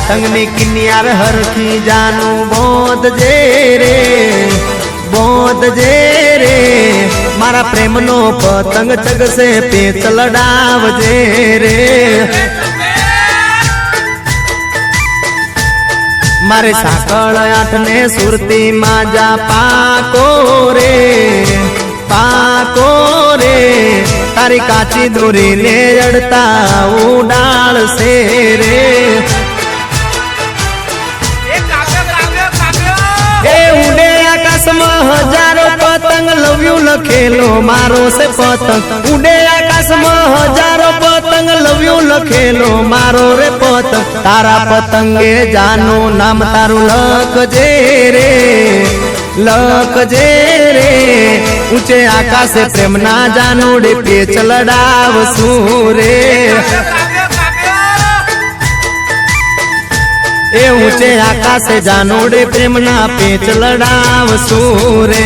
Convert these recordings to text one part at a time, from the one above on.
पतंगनी किनियार हरखी जानू बोध जे रे मारा प्रेम नो पतंग चग से पेच लड़ाव जे रे मारे साकल आठ ने सुरती माजा पाको रे तारी काची दूरी ने अड़ता उडाल से रे उड़े आकाश में हजारों पतंग लव यू लखेलो मारो से पतंग उड़े आकाश में हजारों पतंग लव यू लखेलो मारो रे पतंग तारा पतंगे जानो नाम तारू लख जे रे ऊंचे आकाश से प्रेम ना जानो रे पेच लड़ाव सूरे ए ऊंचे आकाश से जानो रे प्रेम ना पेच लड़ाव सूरे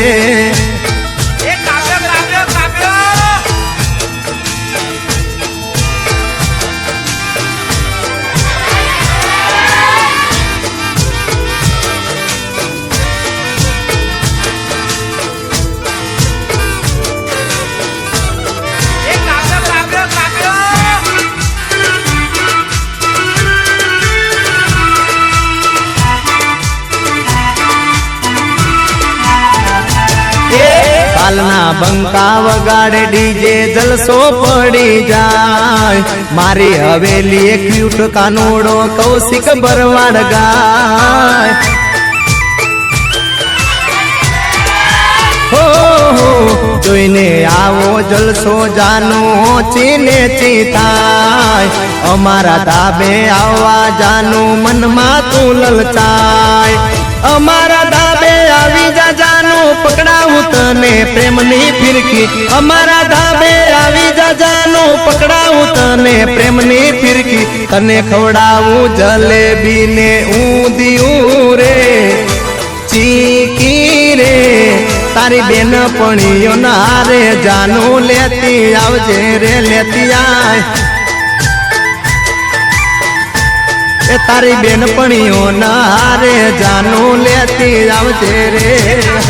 पालना बंका वगाड़े डीजे जलसो पड़ी जाए मारी हवेली एक क्यूट कानूड़ो कौशिक बरवाड़ गाय हो जोईने आवो जलसो जानो चीने चीताय अमारा दाबे आवा जानो मन मा तू ललचाय अमारा दाबे आवी जा जानो पकड़ाऊ तने प्रेमनी फिरकी अमारा दाबे आवी जा जानो पकड़ाऊ तने प्रेमनी फिरकी तने खवड़ाऊ जलेबी ने ऊंधियूं रे चीकी रे तारी बेन पणियो नारे जानो लेती आवजे रे लेती आय तारी बेन पणियो नारे जानो लेती आवजे रे।